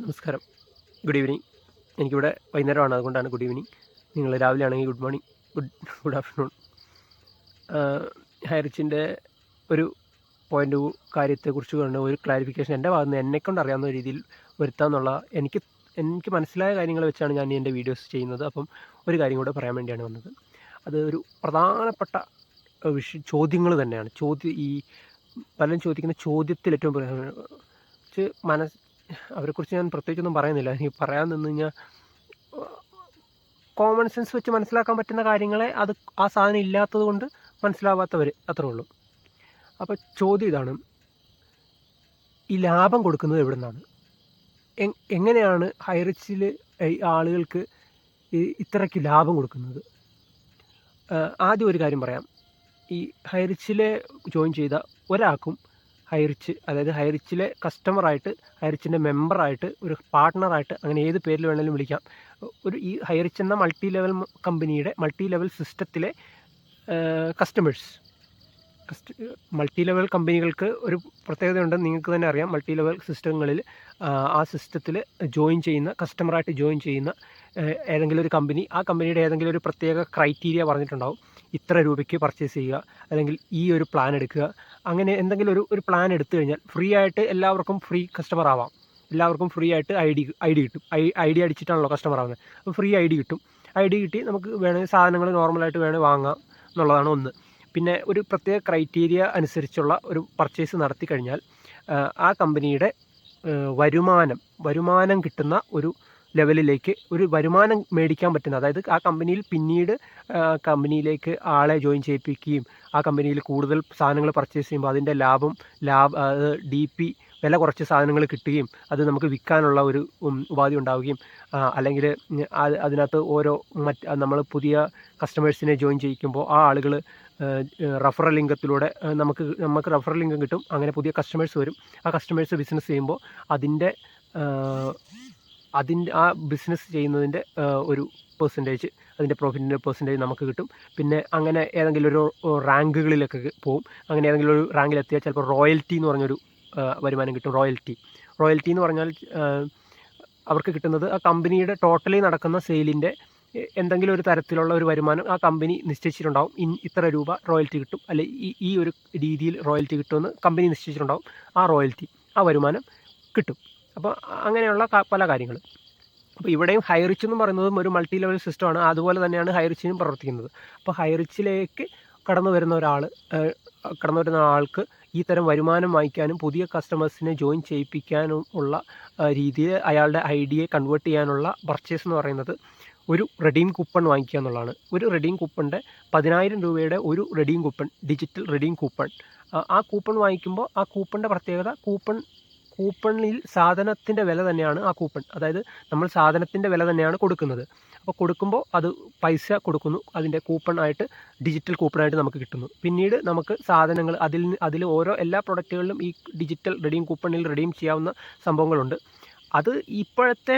നമസ്കാരം. Good evening. എനിക്കിവിടെ വൈകുന്നേരമാണ്, അതുകൊണ്ടാണ് ഗുഡ് ഈവനിങ്. നിങ്ങൾ രാവിലെ ആണെങ്കിൽ ഗുഡ് മോർണിംഗ്, ഗുഡ് ആഫ്റ്റർനൂൺ. ഹൈറിച്ചിൻ്റെ ഒരു കാര്യത്തെക്കുറിച്ച് കൊണ്ട് ഒരു ക്ലാരിഫിക്കേഷൻ എൻ്റെ ഭാഗത്ത് നിന്ന് എന്നെക്കൊണ്ട് അറിയാവുന്ന രീതിയിൽ വരുത്താമെന്നുള്ള എനിക്ക് മനസ്സിലായ കാര്യങ്ങൾ വെച്ചാണ് ഞാൻ എൻ്റെ വീഡിയോസ് ചെയ്യുന്നത്. അപ്പം ഒരു കാര്യം കൂടെ പറയാൻ വേണ്ടിയാണ് വന്നത്. അത് ഒരു പ്രധാനപ്പെട്ട ചോദ്യങ്ങൾ തന്നെയാണ്. ഈ പലരും ചോദിക്കുന്ന ചോദ്യത്തിൽ ഏറ്റവും അവരെക്കുറിച്ച് ഞാൻ പ്രത്യേകിച്ചൊന്നും പറയുന്നില്ല. എനിക്ക് പറയാൻ നിന്ന് കഴിഞ്ഞാൽ കോമൺ സെൻസ് വെച്ച് മനസ്സിലാക്കാൻ പറ്റുന്ന കാര്യങ്ങളെ ആ സാധനം ഇല്ലാത്തത് കൊണ്ട് മനസ്സിലാവാത്തവർ അത്രേ ഉള്ളൂ. അപ്പോൾ ചോദ്യം ഇതാണ്, ഈ ലാഭം കൊടുക്കുന്നത് എവിടെ നിന്നാണ്? എങ്ങനെയാണ് ഹൈറിച്ചിൽ ആളുകൾക്ക് ഇത്രയ്ക്ക് ലാഭം കൊടുക്കുന്നത്? ആദ്യം ഒരു കാര്യം പറയാം. ഈ ഹൈറിച്ചിലെ ജോയിൻ ചെയ്ത ഒരാൾക്കും അതായത് ഹൈറിച്ചിലെ കസ്റ്റമറായിട്ട്, ഹൈറിച്ചിൻ്റെ മെമ്പറായിട്ട്, ഒരു പാർട്ട്ണറായിട്ട്, അങ്ങനെ ഏത് പേരിൽ വേണമെങ്കിലും വിളിക്കാം. ഈ ഹൈറിച്ച് എന്ന മൾട്ടി ലെവൽ സിസ്റ്റത്തിലെ മൾട്ടി ലെവൽ കമ്പനികൾക്ക് ഒരു പ്രത്യേകതയുണ്ട്, നിങ്ങൾക്ക് തന്നെ അറിയാം. മൾട്ടി ലെവൽ സിസ്റ്റങ്ങളിൽ ആ സിസ്റ്റത്തിൽ കസ്റ്റമറായിട്ട് ജോയിൻ ചെയ്യുന്ന ഏതെങ്കിലും ഒരു കമ്പനി, ആ കമ്പനിയുടെ ഏതെങ്കിലും ഒരു പ്രത്യേക ക്രൈറ്റീരിയ പറഞ്ഞിട്ടുണ്ടാവും. ഇത്ര രൂപയ്ക്ക് പർച്ചേസ് ചെയ്യുക, അല്ലെങ്കിൽ ഈ ഒരു പ്ലാൻ എടുക്കുക. അങ്ങനെ എന്തെങ്കിലും ഒരു പ്ലാൻ എടുത്തു കഴിഞ്ഞാൽ ഫ്രീ ആയിട്ട് എല്ലാവർക്കും ഫ്രീ കസ്റ്റമർ ആവാം. എല്ലാവർക്കും ഫ്രീ ആയിട്ട് ഐ ഡി കിട്ടും. ഐ ഡി അടിച്ചിട്ടാണല്ലോ കസ്റ്റമർ ആവുന്നത്. അപ്പോൾ ഫ്രീ ഐ ഡി കിട്ടും. ഐ ഡി കിട്ടി നമുക്ക് വേണമെങ്കിൽ സാധനങ്ങൾ നോർമലായിട്ട് വേണമെങ്കിൽ വാങ്ങാം എന്നുള്ളതാണ് ഒന്ന്. പിന്നെ ഒരു പ്രത്യേക ക്രൈറ്റീരിയ അനുസരിച്ചുള്ള ഒരു പർച്ചേസ് നടത്തി കഴിഞ്ഞാൽ ആ കമ്പനിയുടെ വരുമാനം കിട്ടുന്ന ഒരു ലെവലിലേക്ക്, ഒരു വരുമാനം മേടിക്കാൻ പറ്റുന്ന, അതായത് ആ കമ്പനിയിൽ പിന്നീട് കമ്പനിയിലേക്ക് ആളെ ജോയിൻ ചെയ്യിപ്പിക്കുകയും ആ കമ്പനിയിൽ കൂടുതൽ സാധനങ്ങൾ പർച്ചേസ് ചെയ്യുമ്പോൾ അതിൻ്റെ ലാഭം DP വില കുറച്ച് സാധനങ്ങൾ കിട്ടുകയും അത് നമുക്ക് വിൽക്കാനുള്ള ഒരു ഉപാധി ഉണ്ടാവുകയും, അല്ലെങ്കിൽ അതിനകത്ത് നമ്മൾ പുതിയ കസ്റ്റമേഴ്സിനെ ജോയിൻ ചെയ്യിക്കുമ്പോൾ ആ ആളുകൾ റഫറൽ ഇൻകത്തിലൂടെ നമുക്ക് റഫറൽ ഇൻകം കിട്ടും. അങ്ങനെ പുതിയ കസ്റ്റമേഴ്സ് വരും. ആ കസ്റ്റമേഴ്സ് ബിസിനസ് ചെയ്യുമ്പോൾ അതിൻ്റെ ആ ബിസിനസ് ചെയ്യുന്നതിൻ്റെ ഒരു പെർസെൻറ്റേജ്, അതിൻ്റെ പ്രോഫിറ്റിൻ്റെ പെർസെൻറ്റേജ് നമുക്ക് കിട്ടും. പിന്നെ അങ്ങനെ ഏതെങ്കിലും ഒരു റാങ്കുകളിലൊക്കെ പോകും. അങ്ങനെ ഏതെങ്കിലും ഒരു റാങ്കിലെത്തിയാൽ ചിലപ്പോൾ റോയൽറ്റി എന്ന് പറഞ്ഞൊരു വരുമാനം കിട്ടും. റോയൽറ്റി എന്ന് പറഞ്ഞാൽ അവർക്ക് കിട്ടുന്നത് ആ കമ്പനിയുടെ ടോട്ടലി നടക്കുന്ന സെയിലിൻ്റെ എന്തെങ്കിലും ഒരു തരത്തിലുള്ള ഒരു വരുമാനം ആ കമ്പനി നിശ്ചയിച്ചിട്ടുണ്ടാവും. ഇത്ര രൂപ റോയൽറ്റി കിട്ടും, അല്ലെ ഈ ഒരു രീതിയിൽ റോയൽറ്റി കിട്ടുമെന്ന് കമ്പനി നിശ്ചയിച്ചിട്ടുണ്ടാവും. ആ വരുമാനം കിട്ടും. അപ്പോൾ അങ്ങനെയുള്ള പല കാര്യങ്ങൾ. അപ്പോൾ ഇവിടെയും ഹൈറിച്ച് എന്ന് പറയുന്നതും ഒരു മൾട്ടി ലെവൽ സിസ്റ്റമാണ്. അതുപോലെ തന്നെയാണ് ഹൈറിച്ചിനും പ്രവർത്തിക്കുന്നത്. അപ്പോൾ ഹൈറിച്ചിലേക്ക് കടന്നു വരുന്ന ആൾക്ക് ഈ തരം വരുമാനം വാങ്ങിക്കാനും പുതിയ കസ്റ്റമേഴ്സിനെ ജോയിൻ ചെയ്യിപ്പിക്കാനും ഉള്ള രീതിയിൽ അയാളുടെ ഐഡിയെ കൺവേർട്ട് ചെയ്യാനുള്ള പർച്ചേസ് എന്ന് പറയുന്നത് ഒരു റെഡീം കൂപ്പൺ വാങ്ങിക്കുക എന്നുള്ളതാണ്. ഒരു റെഡീം കൂപ്പണിൻ്റെ 10,000 രൂപയുടെ ഒരു redeem coupon, digital redeem coupon. ആ കൂപ്പൺ വാങ്ങിക്കുമ്പോൾ ആ കൂപ്പണിൻ്റെ പ്രത്യേകത, കൂപ്പണിൽ സാധനത്തിൻ്റെ വില തന്നെയാണ് ആ കൂപ്പൺ. അതായത് നമ്മൾ സാധനത്തിൻ്റെ വില തന്നെയാണ് കൊടുക്കുന്നത്. അപ്പോൾ കൊടുക്കുമ്പോൾ അത് പൈസ കൊടുക്കുന്നു, അതിൻ്റെ കൂപ്പണായിട്ട്, ഡിജിറ്റൽ കൂപ്പണായിട്ട് നമുക്ക് കിട്ടുന്നു. പിന്നീട് നമുക്ക് സാധനങ്ങൾ അതിൽ എല്ലാ പ്രൊഡക്റ്റുകളിലും ഈ ഡിജിറ്റൽ റെഡീം കൂപ്പണിൽ റെഡീം ചെയ്യാവുന്ന സംഭവങ്ങളുണ്ട്. അത് ഇപ്പോഴത്തെ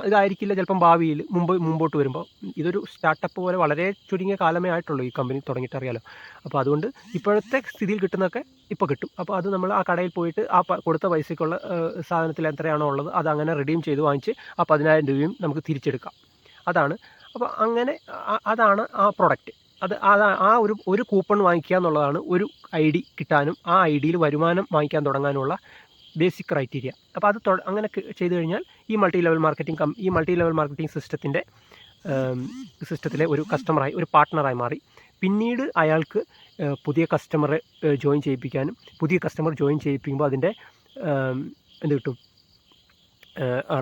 ഇതായിരിക്കില്ല ചിലപ്പം ഭാവിയിൽ മുമ്പോട്ട് വരുമ്പോൾ. ഇതൊരു സ്റ്റാർട്ടപ്പ് പോലെ വളരെ ചുരുങ്ങിയ കാലമേ ആയിട്ടുള്ളൂ ഈ കമ്പനി തുടങ്ങിയിട്ട്, അറിയാലോ. അപ്പോൾ അതുകൊണ്ട് ഇപ്പോഴത്തെ സ്ഥിതിയിൽ കിട്ടുന്നതൊക്കെ ഇപ്പോൾ കിട്ടും. അപ്പോൾ അത് നമ്മൾ ആ കടയിൽ പോയിട്ട് ആ കൊടുത്ത പൈസയ്ക്കുള്ള സാധനത്തിൽ എത്രയാണോ ഉള്ളത് അത് അങ്ങനെ റെഡീം ചെയ്ത് വാങ്ങിച്ച് ആ 10,000 രൂപയും നമുക്ക് തിരിച്ചെടുക്കാം. അതാണ്. അപ്പോൾ അങ്ങനെ അതാണ് ആ പ്രൊഡക്റ്റ്. ആ ഒരു കൂപ്പൺ വാങ്ങിക്കുക എന്നുള്ളതാണ് ഒരു ID കിട്ടാനും ആ ID വരുമാനം വാങ്ങിക്കാൻ തുടങ്ങാനുള്ള ബേസിക് ക്രൈറ്റീരിയ. അപ്പോൾ അത് അങ്ങനെ ചെയ്തു കഴിഞ്ഞാൽ ഈ മൾട്ടി ലെവൽ മാർക്കറ്റിംഗ് സിസ്റ്റത്തിലെ ഒരു കസ്റ്റമറായി, ഒരു പാർട്ട്ണറായി മാറി. പിന്നീട് അയാൾക്ക് പുതിയ കസ്റ്റമറെ ജോയിൻ ചെയ്യിപ്പിക്കാനും, പുതിയ കസ്റ്റമർ ജോയിൻ ചെയ്യിപ്പിക്കുമ്പോൾ അതിൻ്റെ എന്ത് കിട്ടും?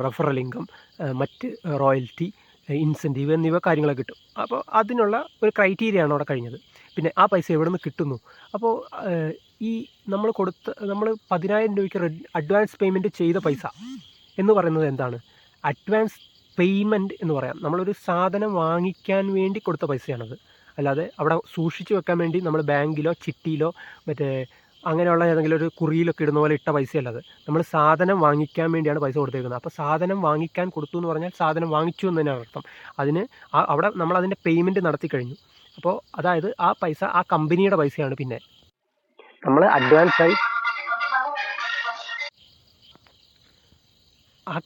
റെഫറൽ ഇൻകം, മറ്റ് റോയൽറ്റി, ഇൻസെൻറ്റീവ് എന്നിവ കാര്യങ്ങളൊക്കെ കിട്ടും. അപ്പോൾ അതിനുള്ള ഒരു ക്രൈറ്റീരിയയാണ് അവിടെ കഴിഞ്ഞത്. പിന്നെ ആ പൈസ എവിടെ നിന്ന് കിട്ടുന്നു? അപ്പോൾ നമ്മൾ 10,000 രൂപയ്ക്ക് അഡ്വാൻസ് പേയ്മെൻറ്റ് ചെയ്ത പൈസ എന്ന് പറയുന്നത് എന്താണ്? അഡ്വാൻസ് പേയ്മെൻറ്റ് എന്ന് പറയാം. നമ്മളൊരു സാധനം വാങ്ങിക്കാൻ വേണ്ടി കൊടുത്ത പൈസയാണത്. അല്ലാതെ അവിടെ സൂക്ഷിച്ച് വെക്കാൻ വേണ്ടി നമ്മൾ ബാങ്കിലോ ചിട്ടിയിലോ അങ്ങനെയുള്ള ഏതെങ്കിലും ഒരു കുറിയിലൊക്കെ ഇടുന്ന പോലെ ഇട്ട പൈസയല്ലത്. നമ്മൾ സാധനം വാങ്ങിക്കാൻ വേണ്ടിയാണ് പൈസ കൊടുത്തേക്കുന്നത്. അപ്പോൾ സാധനം വാങ്ങിക്കാൻ കൊടുത്തു എന്ന് പറഞ്ഞാൽ സാധനം വാങ്ങിച്ചു എന്ന് തന്നെയാണ് അർത്ഥം. അവിടെ നമ്മളതിൻ്റെ പേയ്മെൻറ്റ് നടത്തി കഴിഞ്ഞു. അപ്പോൾ അതായത് ആ പൈസ ആ കമ്പനിയുടെ പൈസയാണ്. പിന്നെ നമ്മൾ അഡ്വാൻസായി ആ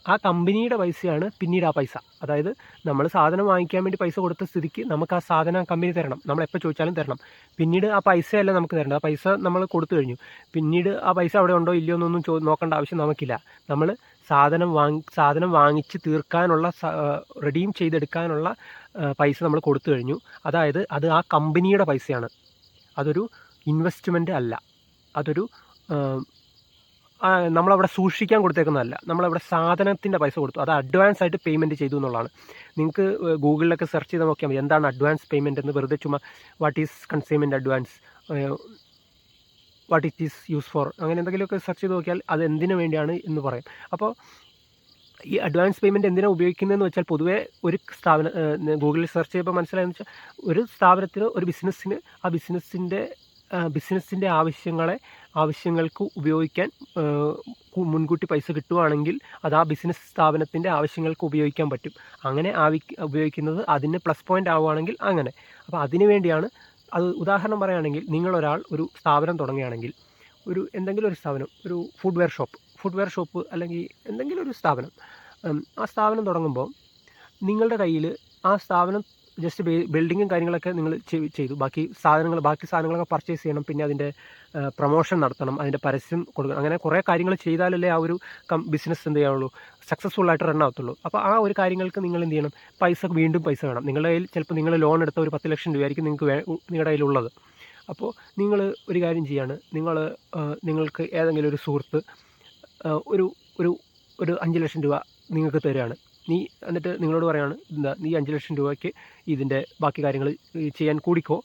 ആ കമ്പനിയുടെ പൈസയാണ് പിന്നീട് ആ പൈസ. അതായത് നമ്മൾ സാധനം വാങ്ങിക്കാൻ വേണ്ടി പൈസ കൊടുത്ത സ്ഥിതിക്ക് നമുക്ക് ആ സാധനം കമ്പനി തരണം, നമ്മളെപ്പോൾ ചോദിച്ചാലും തരണം. പിന്നീട് ആ പൈസയല്ല നമുക്ക് തരേണ്ടത്, ആ പൈസ നമ്മൾ കൊടുത്തു കഴിഞ്ഞു. പിന്നീട് ആ പൈസ അവിടെ ഉണ്ടോ ഇല്ലയോ എന്നൊന്നും നോക്കേണ്ട ആവശ്യം നമുക്കില്ല. നമ്മൾ സാധനം വാങ്ങിച്ച് തീർക്കാനുള്ള റെഡീം ചെയ്തെടുക്കാനുള്ള പൈസ നമ്മൾ കൊടുത്തു കഴിഞ്ഞു. അതായത് അത് ആ കമ്പനിയുടെ പൈസയാണ്, അതൊരു ഇൻവെസ്റ്റ്മെൻറ്റ് അല്ല, അതൊരു നമ്മളവിടെ സൂക്ഷിക്കാൻ കൊടുത്തേക്കുന്നതല്ല, നമ്മളവിടെ സാധനത്തിൻ്റെ പൈസ കൊടുത്തു, അത് അഡ്വാൻസ് ആയിട്ട് പേയ്മെൻറ്റ് ചെയ്തു എന്നുള്ളതാണ്. നിങ്ങൾക്ക് ഗൂഗിളിലൊക്കെ സെർച്ച് ചെയ്ത് നോക്കിയാൽ മതി എന്താണ് അഡ്വാൻസ് പേയ്മെൻറ്റ് എന്ന്. വെറുതെ ചുമ്മാ വാട്ട് ഈസ് കൺസ്യൂമൻറ്റ് advance, what it is use for, അങ്ങനെ എന്തെങ്കിലുമൊക്കെ സെർച്ച് ചെയ്ത് നോക്കിയാൽ അത് എന്തിനു വേണ്ടിയാണ് എന്ന് പറയും. അപ്പോൾ ഈ അഡ്വാൻസ് പേയ്മെൻറ്റ് എന്തിനാണ് ഉപയോഗിക്കുന്നതെന്ന് വെച്ചാൽ, പൊതുവേ ഒരു ഗൂഗിളിൽ സെർച്ച് ചെയ്യുമ്പോൾ മനസ്സിലായെന്ന് വെച്ചാൽ, ഒരു സ്ഥാപനത്തിന്, ഒരു ബിസിനസ്സിന് ആ ബിസിനസ്സിൻ്റെ ആവശ്യങ്ങൾക്ക് ഉപയോഗിക്കാൻ മുൻകൂട്ടി പൈസ കിട്ടുവാണെങ്കിൽ അത് ആ ബിസിനസ് സ്ഥാപനത്തിൻ്റെ ആവശ്യങ്ങൾക്ക് ഉപയോഗിക്കാൻ പറ്റും. അങ്ങനെ ഉപയോഗിക്കുന്നത് അതിന് പ്ലസ് പോയിൻ്റ് ആവുകയാണെങ്കിൽ അങ്ങനെ. അപ്പോൾ അതിനു വേണ്ടിയാണ് അത്. ഉദാഹരണം പറയുകയാണെങ്കിൽ, നിങ്ങളൊരാൾ ഒരു സ്ഥാപനം തുടങ്ങുകയാണെങ്കിൽ, എന്തെങ്കിലും ഒരു സ്ഥാപനം, ഒരു ഫുഡ്വെയർ ഷോപ്പ് അല്ലെങ്കിൽ എന്തെങ്കിലും ഒരു സ്ഥാപനം, ആ സ്ഥാപനം തുടങ്ങുമ്പോൾ നിങ്ങളുടെ കയ്യിൽ ആ സ്ഥാപനം ജസ്റ്റ് ബിൽഡിങ്ങും കാര്യങ്ങളൊക്കെ നിങ്ങൾ ചെയ്തു, ബാക്കി സാധനങ്ങളൊക്കെ പർച്ചേസ് ചെയ്യണം, പിന്നെ അതിൻ്റെ പ്രൊമോഷൻ നടത്തണം, അതിൻ്റെ പരസ്യം കൊടുക്കണം, അങ്ങനെ കുറേ കാര്യങ്ങൾ ചെയ്താലല്ലേ ആ ഒരു ബിസിനസ് എന്ത് ചെയ്യാവുള്ളൂ, സക്സസ്ഫുള്ളായിട്ട് റൺ ആവത്തുള്ളൂ. അപ്പോൾ ആ ഒരു കാര്യങ്ങൾക്ക് നിങ്ങൾ എന്ത് ചെയ്യണം, വീണ്ടും പൈസ വേണം. നിങ്ങളുടെ കയ്യിൽ ചിലപ്പോൾ നിങ്ങൾ ലോൺ എടുത്ത ഒരു 10 ലക്ഷം രൂപയായിരിക്കും നിങ്ങളുടെ കയ്യിലുള്ളത്. അപ്പോൾ നിങ്ങൾ ഒരു കാര്യം ചെയ്യാണ്, നിങ്ങൾക്ക് ഏതെങ്കിലും ഒരു സുഹൃത്ത് ഒരു 5 ലക്ഷം രൂപ നിങ്ങൾക്ക് തരികയാണ്. എന്നിട്ട് നിങ്ങളോട് പറയാണ്, നീ 5 ലക്ഷം രൂപയ്ക്ക് ഇതിൻ്റെ ബാക്കി കാര്യങ്ങൾ ചെയ്യാൻ കൂടിക്കോ,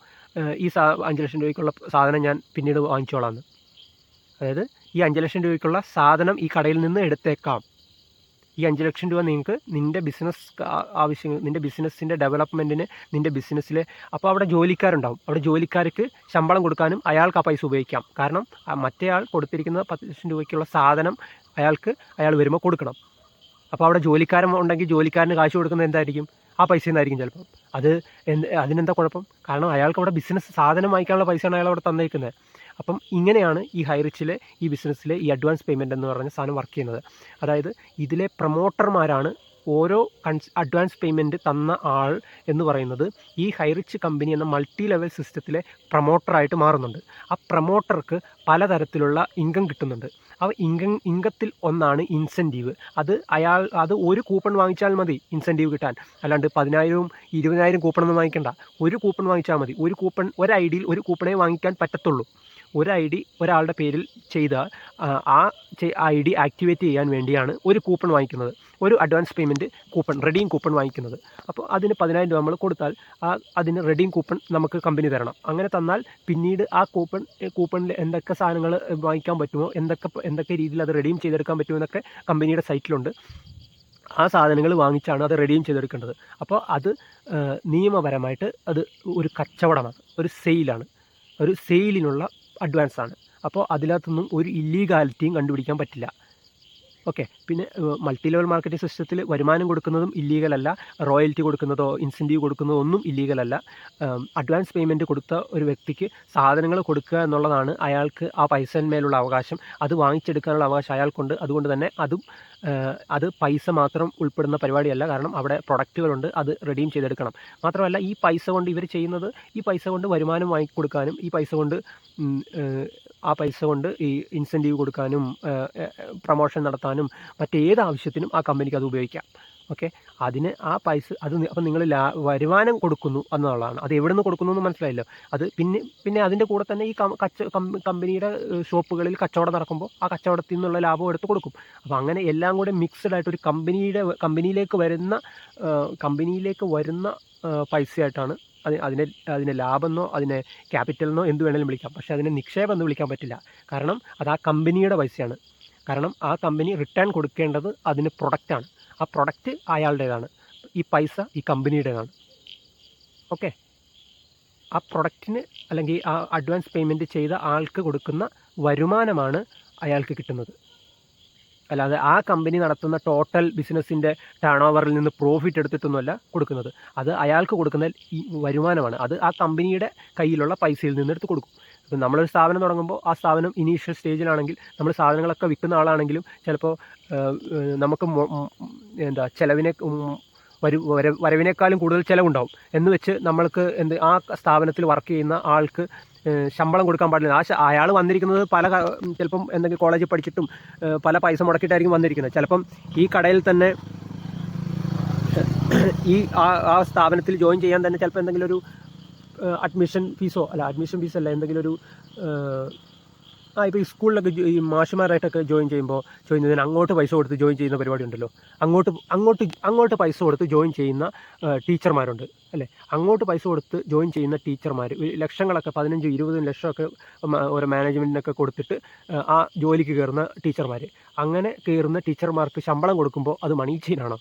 ഈ 5 ലക്ഷം രൂപയ്ക്കുള്ള സാധനം ഞാൻ പിന്നീട് വാങ്ങിച്ചോളാമെന്ന്. അതായത് ഈ 5 ലക്ഷം രൂപയ്ക്കുള്ള സാധനം ഈ കടയിൽ നിന്ന് എടുത്തേക്കാം. ഈ 5 ലക്ഷം രൂപ നിങ്ങൾക്ക് നിൻ്റെ ബിസിനസ് ആവശ്യങ്ങൾ, നിൻ്റെ ബിസിനസ്സിൻ്റെ ഡെവലപ്മെൻറ്റിന്, നിൻ്റെ ബിസിനസ്സിലെ, അപ്പോൾ അവിടെ ജോലിക്കാരുണ്ടാവും, അവിടെ ജോലിക്കാർക്ക് ശമ്പളം കൊടുക്കാനും അയാൾക്ക് ആ പൈസ ഉപയോഗിക്കാം. കാരണം മറ്റേയാൾ കൊടുത്തിരിക്കുന്ന 10 ലക്ഷം രൂപയ്ക്കുള്ള സാധനം അയാൾ വരുമ്പോൾ കൊടുക്കണം. അപ്പോൾ അവിടെ ജോലിക്കാരൻ ഉണ്ടെങ്കിൽ ജോലിക്കാരന് കാശ് കൊടുക്കുന്നത് എന്തായിരിക്കും, ആ പൈസ നിന്നായിരിക്കും ചിലപ്പം. അതിനെന്താ കുഴപ്പം? കാരണം അയാൾക്ക് അവിടെ സാധനം വാങ്ങിക്കാനുള്ള പൈസയാണ് അയാൾ അവിടെ തന്നേക്കുന്നത്. അപ്പം ഇങ്ങനെയാണ് ഈ ഹൈറിച്ചിലെ ഈ ബിസിനസ്സിലെ ഈ അഡ്വാൻസ് പേയ്മെൻറ്റ് എന്ന് പറഞ്ഞ സാധനം വർക്ക് ചെയ്യുന്നത്. അതായത് ഇതിലെ പ്രൊമോട്ടർമാരാണ് ഓരോ അഡ്വാൻസ് പേയ്മെൻറ്റ് തന്ന ആൾ എന്ന് പറയുന്നത് ഈ ഹൈറിച്ച് കമ്പനി എന്ന മൾട്ടി ലെവൽ സിസ്റ്റത്തിലെ പ്രൊമോട്ടറായിട്ട് മാറുന്നുണ്ട്. ആ പ്രൊമോട്ടർക്ക് പലതരത്തിലുള്ള ഇൻകം കിട്ടുന്നുണ്ട്. ആ ഇൻകത്തിൽ ഒന്നാണ് ഇൻസെൻറ്റീവ്. അത് ഒരു കൂപ്പൺ വാങ്ങിച്ചാൽ മതി ഇൻസെൻറ്റീവ് കിട്ടാൻ, അല്ലാണ്ട് 10,000 20,000 കൂപ്പണൊന്നും വാങ്ങിക്കണ്ട. ഒരു കൂപ്പൺ വാങ്ങിച്ചാൽ മതി. ഒരു ഐ ഡിയിൽ ഒരു കൂപ്പണേ വാങ്ങിക്കാൻ പറ്റത്തുള്ളൂ. ഒരു ഐ ഡി ഒരാളുടെ പേരിൽ ചെയ്താൽ ആ ഐ ഡി ആക്ടിവേറ്റ് ചെയ്യാൻ വേണ്ടിയാണ് ഒരു കൂപ്പൺ വാങ്ങിക്കുന്നത്, ഒരു advance payment coupon, redeem coupon വാങ്ങിക്കുന്നത്. അപ്പോൾ അതിന് 10,000 രൂപ നമ്മൾ കൊടുത്താൽ അതിന് റെഡീം കൂപ്പൺ നമുക്ക് കമ്പനി തരണം. അങ്ങനെ തന്നാൽ പിന്നീട് ആ കൂപ്പണിൽ എന്തൊക്കെ സാധനങ്ങൾ വാങ്ങിക്കാൻ പറ്റുമോ, എന്തൊക്കെ രീതിയിൽ അത് റെഡീം ചെയ്തെടുക്കാൻ പറ്റുമോ എന്നൊക്കെ കമ്പനിയുടെ സൈറ്റിലുണ്ട്. ആ സാധനങ്ങൾ വാങ്ങിച്ചാണ് അത് റെഡീം ചെയ്തെടുക്കേണ്ടത്. അപ്പോൾ അത് നിയമപരമായിട്ട് അത് ഒരു കച്ചവടമാണ്, ഒരു സെയിലിനുള്ള അഡ്വാൻസാണ്. അപ്പോൾ അതിനകത്തൊന്നും ഒരു ഇല്ലീഗാലിറ്റിയും കണ്ടുപിടിക്കാൻ പറ്റില്ല. ഓക്കെ. പിന്നെ മൾട്ടി ലെവൽ മാർക്കറ്റിംഗ് സിസ്റ്റത്തിൽ വരുമാനം കൊടുക്കുന്നതും ഇല്ലീഗലല്ല, റോയൽറ്റി കൊടുക്കുന്നതോ ഇൻസെൻറ്റീവ് കൊടുക്കുന്നതോ ഒന്നും ഇല്ലീഗലല്ല. അഡ്വാൻസ് പേയ്മെൻറ്റ് കൊടുത്ത ഒരു വ്യക്തിക്ക് സാധനങ്ങൾ കൊടുക്കുക എന്നുള്ളതാണ് അയാൾക്ക് ആ പൈസന്മേലുള്ള അവകാശം. അത് വാങ്ങിച്ചെടുക്കാനുള്ള അവകാശം അയാൾക്കുണ്ട്. അതുകൊണ്ട് തന്നെ അത് പൈസ മാത്രം ഉൾപ്പെടുന്ന പരിപാടിയല്ല. കാരണം അവിടെ പ്രൊഡക്റ്റുകളുണ്ട്, അത് റെഡീം ചെയ്തെടുക്കണം. മാത്രമല്ല ഈ പൈസ കൊണ്ട് ഇവർ ചെയ്യുന്നത്, ഈ പൈസ കൊണ്ട് വരുമാനം വാങ്ങിക്കൊടുക്കാനും, ഈ പൈസ കൊണ്ട് ഈ ഇൻസെൻറ്റീവ് കൊടുക്കാനും, പ്രൊമോഷൻ നടത്താനും, മറ്റേത് ആവശ്യത്തിനും ആ കമ്പനിക്ക് അത് ഉപയോഗിക്കാം. ഓക്കെ. അതിന് ആ പൈസ അപ്പം നിങ്ങൾ വരുമാനം കൊടുക്കുന്നു എന്നുള്ളതാണ്. അത് എവിടെ നിന്ന് കൊടുക്കുന്നു എന്ന് മനസ്സിലായല്ലോ. അത് പിന്നെ അതിൻ്റെ കൂടെ തന്നെ ഈ കമ്പനിയുടെ ഷോപ്പുകളിൽ കച്ചവടം നടക്കുമ്പോൾ ആ കച്ചവടത്തിൽ നിന്നുള്ള ലാഭം എടുത്ത് കൊടുക്കും. അപ്പോൾ അങ്ങനെ എല്ലാം കൂടെ മിക്സഡ് ആയിട്ട് ഒരു കമ്പനിയിലേക്ക് വരുന്ന പൈസയായിട്ടാണ് അതിനെ ലാഭമെന്നോ അതിനെ ക്യാപിറ്റലെന്നോ എന്ത് വേണമെങ്കിലും വിളിക്കാം. പക്ഷേ അതിനെ നിക്ഷേപം എന്ന് വിളിക്കാൻ പറ്റില്ല. കാരണം അത് ആ കമ്പനിയുടെ പൈസയാണ്. കാരണം ആ കമ്പനി റിട്ടേൺ കൊടുക്കേണ്ടത് അതിന് പ്രൊഡക്റ്റാണ്. ആ പ്രൊഡക്റ്റ് അയാളുടേതാണ്, ഈ പൈസ ഈ കമ്പനിയുടേതാണ്. ഓക്കെ. ആ പ്രൊഡക്റ്റിന് അല്ലെങ്കിൽ ആ അഡ്വാൻസ് പേയ്മെൻറ്റ് ചെയ്ത ആൾക്ക് കൊടുക്കുന്ന വരുമാനമാണ് അയാൾക്ക് കിട്ടുന്നത്. അല്ലാതെ ആ കമ്പനി നടത്തുന്ന ടോട്ടൽ ബിസിനസ്സിൻ്റെ ടേൺ ഓവറിൽ നിന്ന് പ്രോഫിറ്റ് എടുത്തിട്ടൊന്നുമല്ല കൊടുക്കുന്നത്. അത് അയാൾക്ക് കൊടുക്കുന്ന ഈ വരുമാനമാണ്. അത് ആ കമ്പനിയുടെ കയ്യിലുള്ള പൈസയിൽ നിന്ന് എടുത്ത് കൊടുക്കും. ഇപ്പം നമ്മളൊരു സ്ഥാപനം തുടങ്ങുമ്പോൾ ആ സ്ഥാപനം ഇനീഷ്യൽ സ്റ്റേജിലാണെങ്കിൽ നമ്മൾ സാധനങ്ങളൊക്കെ വിൽക്കുന്ന ആളാണെങ്കിലും ചിലപ്പോൾ നമുക്ക് ചിലവിനെ വരവിനേക്കാളും കൂടുതൽ ചിലവുണ്ടാവും എന്ന് വെച്ച് നമ്മൾക്ക് ആ സ്ഥാപനത്തിൽ വർക്ക് ചെയ്യുന്ന ആൾക്ക് ശമ്പളം കൊടുക്കാൻ പാടില്ല. അയാൾ വന്നിരിക്കുന്നത് ചിലപ്പം എന്തെങ്കിലും കോളേജിൽ പഠിച്ചിട്ടും പല പൈസ മുടക്കിയിട്ടായിരിക്കും വന്നിരിക്കുന്നത്. ചിലപ്പം ഈ കടയിൽ തന്നെ ആ സ്ഥാപനത്തിൽ ജോയിൻ ചെയ്യാൻ തന്നെ ചിലപ്പോൾ എന്തെങ്കിലും ഒരു അഡ്മിഷൻ ഫീസല്ല എന്തെങ്കിലും ഒരു ഇപ്പോൾ ഈ സ്കൂളിലൊക്കെ ഈ മാഷുമാരായിട്ടൊക്കെ ജോയിൻ ചെയ്യുന്നതിന് അങ്ങോട്ട് പൈസ കൊടുത്ത് ജോയിൻ ചെയ്യുന്ന പരിപാടി ഉണ്ടല്ലോ. അങ്ങോട്ട് പൈസ കൊടുത്ത് ജോയിൻ ചെയ്യുന്ന ടീച്ചർമാരുണ്ട് അല്ലേ. അങ്ങോട്ട് പൈസ കൊടുത്ത് ജോയിൻ ചെയ്യുന്ന ടീച്ചർമാർ ലക്ഷങ്ങളൊക്കെ 15-20 ലക്ഷമൊക്കെ ഓരോ മാനേജ്മെൻറ്റിനൊക്കെ കൊടുത്തിട്ട് ആ ജോലിക്ക് കയറുന്ന ടീച്ചർമാർ. അങ്ങനെ കയറുന്ന ടീച്ചർമാർക്ക് ശമ്പളം കൊടുക്കുമ്പോൾ അത് മണി ചെയിനാണോ?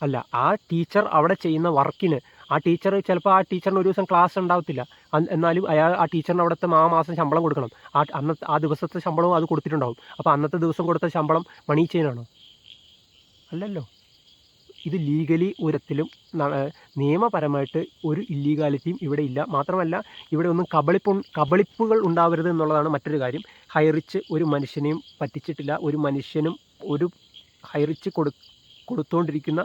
അല്ല. ആ ടീച്ചർ അവിടെ ചെയ്യുന്ന വർക്കിന് ആ ടീച്ചറിന് ഒരു ദിവസം ക്ലാസ് ഉണ്ടാവത്തില്ല. എന്നാലും ആ ടീച്ചറിന് അവിടുത്തെ മാസം ശമ്പളം കൊടുക്കണം. ആ ദിവസത്തെ ശമ്പളവും അത് കൊടുത്തിട്ടുണ്ടാവും. അപ്പോൾ അന്നത്തെ ദിവസം കൊടുത്ത ശമ്പളം മണി ചെയിനാണോ? അല്ലല്ലോ. ഇത് ലീഗലി ഒരിക്കലും നിയമപരമായിട്ട് ഒരു ഇല്ലീഗാലിറ്റിയും ഇവിടെ ഇല്ല. മാത്രമല്ല ഇവിടെ ഒന്നും കബളിപ്പുകൾ ഉണ്ടാവരുത് എന്നുള്ളതാണ് മറ്റൊരു കാര്യം. ഹൈറിച്ച് ഒരു മനുഷ്യനെയും പറ്റിച്ചിട്ടില്ല. ഒരു മനുഷ്യനും ഒരു ഹൈറിച്ച് കൊടുത്തുകൊണ്ടിരിക്കുന്ന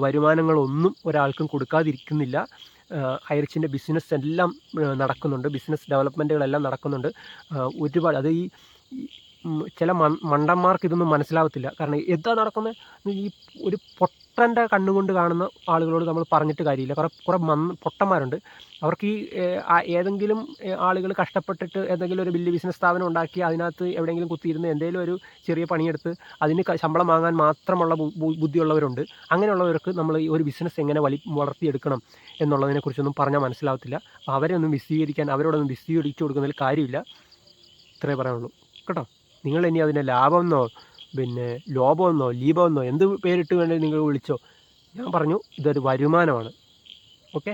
വരുമാനങ്ങളൊന്നും ഒരാൾക്കും കൊടുക്കാതിരിക്കുന്നില്ല. ഹൈറിച്ചിൻ്റെ ബിസിനസ് എല്ലാം നടക്കുന്നുണ്ട്. ബിസിനസ് ഡെവലപ്മെൻറ്റുകളെല്ലാം നടക്കുന്നുണ്ട്. ഒരുപാട് അത് ഈ ചില മണ്ടന്മാർക്ക് ഇതൊന്നും മനസ്സിലാവത്തില്ല. കാരണം എന്താ നടക്കുന്നത് ഈ ഒരു പൊട്ടൻ്റെ കണ്ണുകൊണ്ട് കാണുന്ന ആളുകളോട് നമ്മൾ പറഞ്ഞിട്ട് കാര്യമില്ല. കുറേ പൊട്ടന്മാരുണ്ട്. അവർക്ക് ഏതെങ്കിലും ആളുകൾ കഷ്ടപ്പെട്ടിട്ട് എന്തെങ്കിലും ഒരു വലിയ ബിസിനസ് സ്ഥാപനം ഉണ്ടാക്കി അതിനകത്ത് എവിടെയെങ്കിലും കുത്തിയിരുന്ന് എന്തെങ്കിലും ഒരു ചെറിയ പണിയെടുത്ത് അതിന് ശമ്പളം വാങ്ങാൻ മാത്രമുള്ള ബുദ്ധിയുള്ളവരുണ്ട്. അങ്ങനെയുള്ളവർക്ക് നമ്മൾ ഈ ഒരു ബിസിനസ് എങ്ങനെ വളർത്തിയെടുക്കണം എന്നുള്ളതിനെക്കുറിച്ചൊന്നും പറഞ്ഞാൽ മനസ്സിലാവത്തില്ല. അവരോടൊന്നും വിശദീകരിച്ചു കൊടുക്കുന്നതിൽ കാര്യമില്ല. ഇത്രേ പറയാനുള്ളൂ കേട്ടോ. നിങ്ങൾ ഇനി അതിനെ ലാഭമെന്നോ ലോഭമെന്നോ ലീപമെന്നോ എന്ത് പേരിട്ട് വേണമെങ്കിൽ നിങ്ങൾ വിളിച്ചോ. ഞാൻ പറഞ്ഞു ഇതൊരു വരുമാനമാണ്. ഓക്കെ.